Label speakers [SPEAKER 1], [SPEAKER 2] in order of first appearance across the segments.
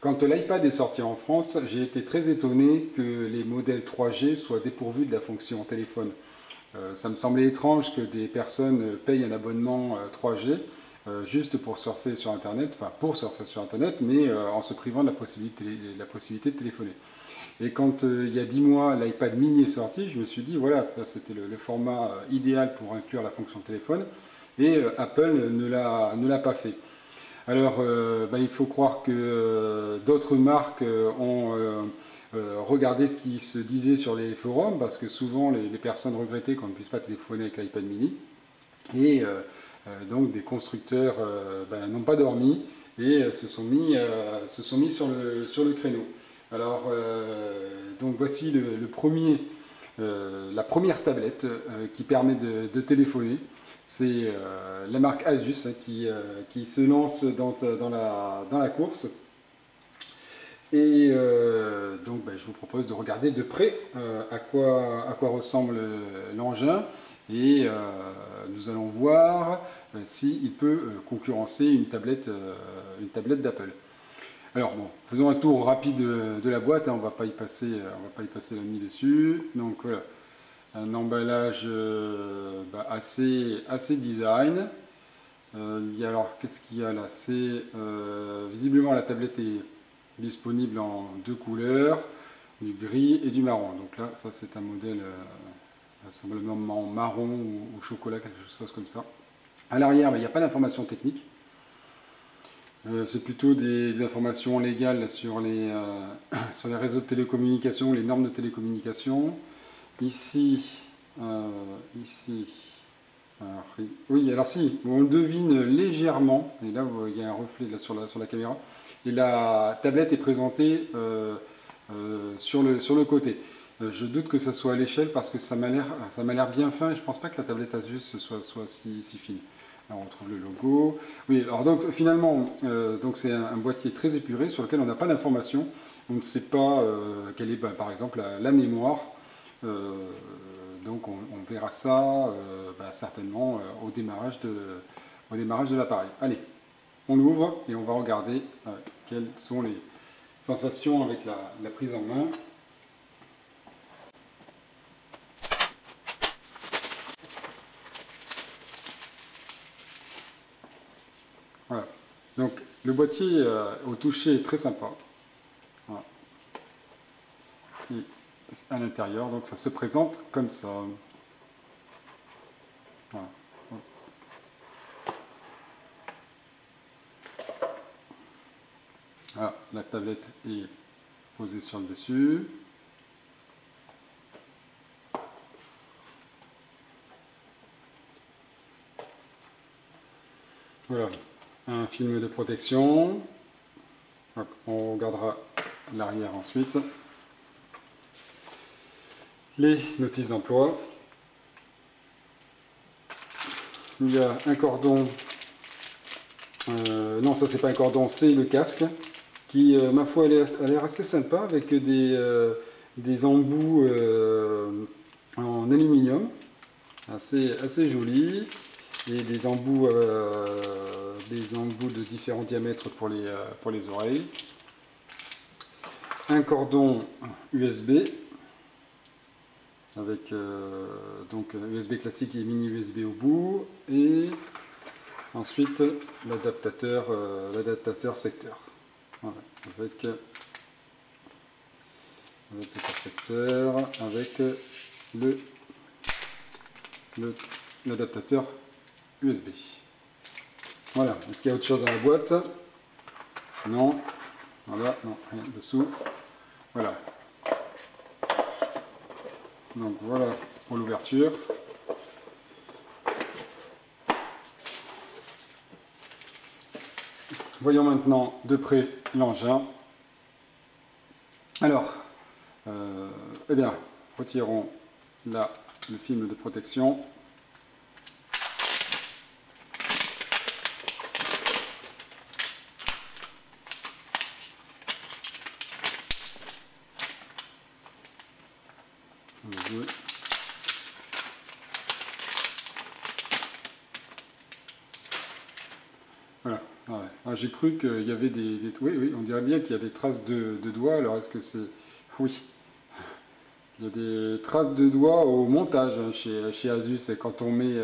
[SPEAKER 1] Quand l'iPad est sorti en France, j'ai été très étonné que les modèles 3G soient dépourvus de la fonction téléphone. Ça me semblait étrange que des personnes payent un abonnement 3G juste pour surfer sur Internet, enfin pour surfer sur Internet, mais en se privant de la possibilité de téléphoner. Et quand il y a 10 mois, l'iPad mini est sorti, je me suis dit, voilà, c'était le format idéal pour inclure la fonction téléphone, et Apple ne l'a pas fait. Alors, il faut croire que d'autres marques ont regardé ce qui se disait sur les forums, parce que souvent les personnes regrettaient qu'on ne puisse pas téléphoner avec l'iPad mini. Et donc des constructeurs n'ont pas dormi et se sont mis sur le créneau. Alors, donc voici la première tablette qui permet de téléphoner. C'est la marque Asus qui se lance dans la course. Et donc je vous propose de regarder de près à quoi ressemble l'engin. Et nous allons voir s'il peut concurrencer une tablette d'Apple. Alors bon, faisons un tour rapide de la boîte, hein, on ne va pas y passer la nuit dessus. Donc voilà, un emballage assez design. Alors qu'est-ce qu'il y a là? C'est visiblement la tablette est disponible en deux couleurs, du gris et du marron. Donc là, ça c'est un modèle simplement marron ou chocolat, quelque chose comme ça. À l'arrière, il n'y a pas d'informations techniques. C'est plutôt des informations légales sur les réseaux de télécommunications, les normes de télécommunication. Ici, oui, alors si, on le devine légèrement, et là il y a un reflet là, sur la caméra, et la tablette est présentée sur le côté. Je doute que ça soit à l'échelle parce que ça m'a l'air bien fin et je ne pense pas que la tablette Asus soit si fine. Alors on retrouve le logo. Oui, alors donc finalement, c'est un boîtier très épuré sur lequel on n'a pas d'informations. On ne sait pas quelle est par exemple la mémoire. Donc on verra ça certainement au démarrage de l'appareil. Allez, on l'ouvre et on va regarder quelles sont les sensations avec la prise en main. Voilà. Donc le boîtier au toucher est très sympa. Voilà. Et à l'intérieur, donc ça se présente comme ça. Voilà. Voilà, la tablette est posée sur le dessus. Voilà, un film de protection. Donc, on regardera l'arrière ensuite. Les notices d'emploi. Il y a un cordon. Non, ça c'est pas un cordon, c'est le casque. Qui, ma foi, a l'air assez sympa avec des embouts en aluminium. Assez joli. Et des embouts de différents diamètres pour les oreilles. Un cordon USB avec donc USB classique et mini USB au bout, et ensuite l'adaptateur secteur. Voilà, avec l'adaptateur secteur, avec l'adaptateur USB. Voilà, est-ce qu'il y a autre chose dans la boîte? Non. Voilà, non, rien dessous. Voilà. Donc voilà pour l'ouverture. Voyons maintenant de près l'engin. Alors, eh bien, retirons là le film de protection. Voilà, ouais. J'ai cru qu'il y avait oui, oui, on dirait bien qu'il y a des traces de doigts. Alors est-ce que c'est... Oui, il y a des traces de doigts au montage hein, chez Asus. Et quand on met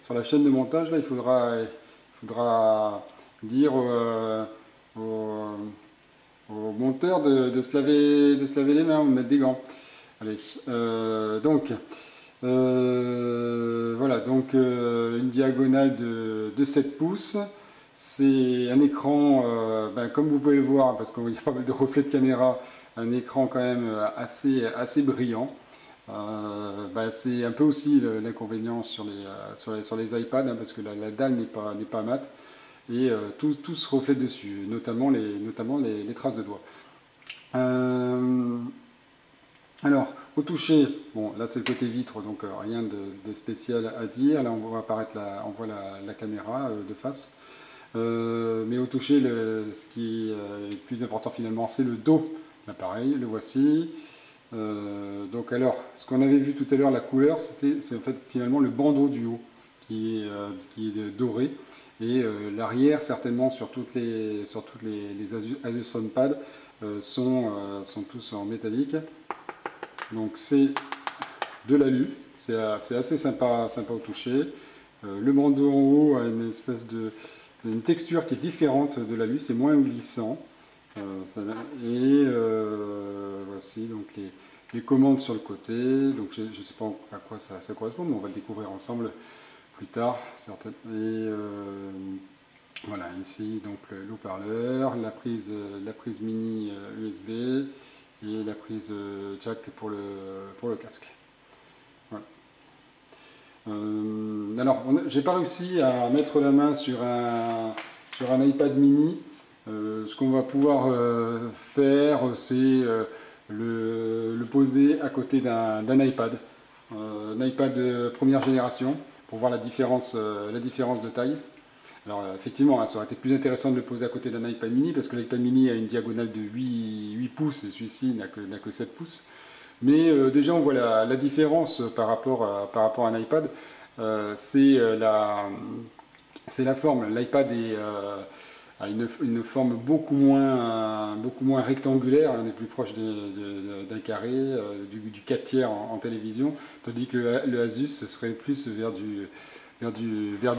[SPEAKER 1] sur la chaîne de montage, là, il faudra dire au, au monteur de se laver les mains ou de mettre des gants. Allez, voilà, donc une diagonale de 7 pouces. C'est un écran, comme vous pouvez le voir, parce qu'il y a pas mal de reflets de caméra, un écran quand même assez brillant. C'est un peu aussi l'inconvénient sur les iPads, hein, parce que la dalle n'est pas mate, et tout se reflète dessus, notamment les traces de doigts. Alors, au toucher, bon, là c'est le côté vitre, donc rien de spécial à dire. Là, on voit apparaître on voit la caméra de face. Mais au toucher, ce qui est le plus important finalement, c'est le dos de l'appareil. Le voici. Donc alors, ce qu'on avait vu tout à l'heure, la couleur, c'est en fait finalement le bandeau du haut qui est doré. Et l'arrière, certainement, sur toutes les Asus PhonePad, sont tous en métallique. Donc c'est de l'alu, c'est assez sympa au toucher. Le bandeau en haut a une texture qui est différente de l'alu, c'est moins glissant. Voici donc les commandes sur le côté. Donc je ne sais pas à quoi ça correspond, mais on va le découvrir ensemble plus tard. Et voilà, ici donc le haut-parleur, la prise mini USB. Et la prise jack pour le casque. Voilà. Alors, j'ai pas réussi à mettre la main sur un iPad mini. Ce qu'on va pouvoir faire, c'est le poser à côté d'un iPad. Un iPad de première génération, pour voir la différence de taille. Alors effectivement, hein, ça aurait été plus intéressant de le poser à côté d'un iPad mini, parce que l'iPad mini a une diagonale de 8 pouces et celui-ci n'a que 7 pouces. Mais déjà on voit la différence par rapport à un iPad. C'est la forme. L'iPad a une forme beaucoup moins rectangulaire. On est plus proche d'un carré, du 4 tiers en télévision, tandis que le Asus serait plus vers du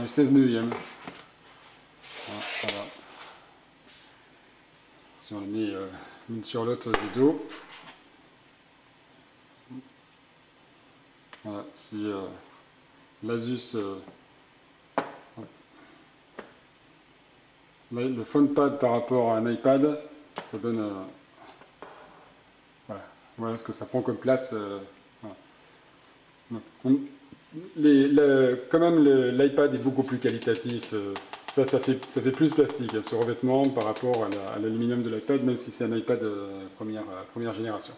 [SPEAKER 1] 16 neuvième. Voilà. Si on le met l'une sur l'autre du dos, voilà, si l'Asus, le PhonePad par rapport à un iPad, ça donne, voilà ce que ça prend comme place. Voilà. Quand même l'iPad est beaucoup plus qualitatif. Ça fait plus plastique, hein, ce revêtement par rapport à l'aluminium de l'iPad, même si c'est un iPad première génération.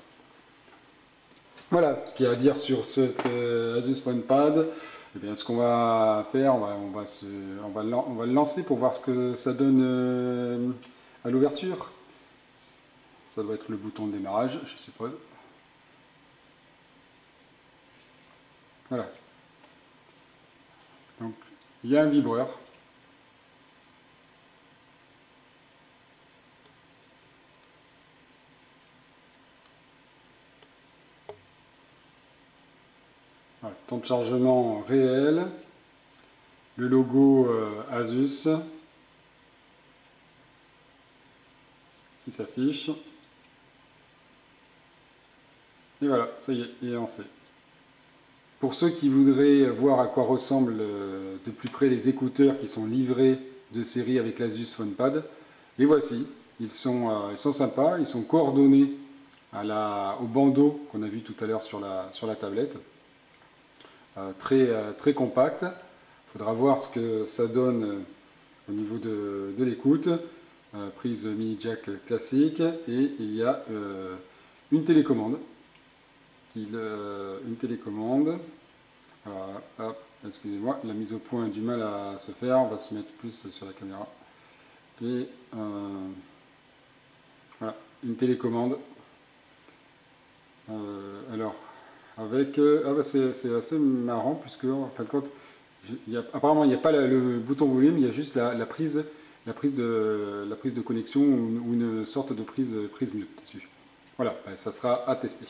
[SPEAKER 1] Voilà ce qu'il y a à dire sur cet Asus PhonePad. Eh bien, ce qu'on va faire, on va le lancer pour voir ce que ça donne à l'ouverture. Ça doit être le bouton de démarrage, je suppose. Voilà. Donc, il y a un vibreur. Voilà, temps de chargement réel. Le logo Asus qui s'affiche. Et voilà, ça y est, il est lancé. Pour ceux qui voudraient voir à quoi ressemblent de plus près les écouteurs qui sont livrés de série avec l'Asus PhonePad, les voici. Ils sont sympas, ils sont coordonnés au bandeau qu'on a vu tout à l'heure sur la tablette. Très compact. Il faudra voir ce que ça donne au niveau de l'écoute. Prise mini jack classique, et il y a une télécommande. Voilà, excusez-moi, la mise au point a du mal à se faire, on va se mettre plus sur la caméra. Et voilà, une télécommande. Alors, c'est assez marrant, puisque en fin de compte, apparemment il n'y a pas le bouton volume, il y a juste la prise la prise de connexion ou une sorte de prise mute dessus. Voilà, ça sera à tester.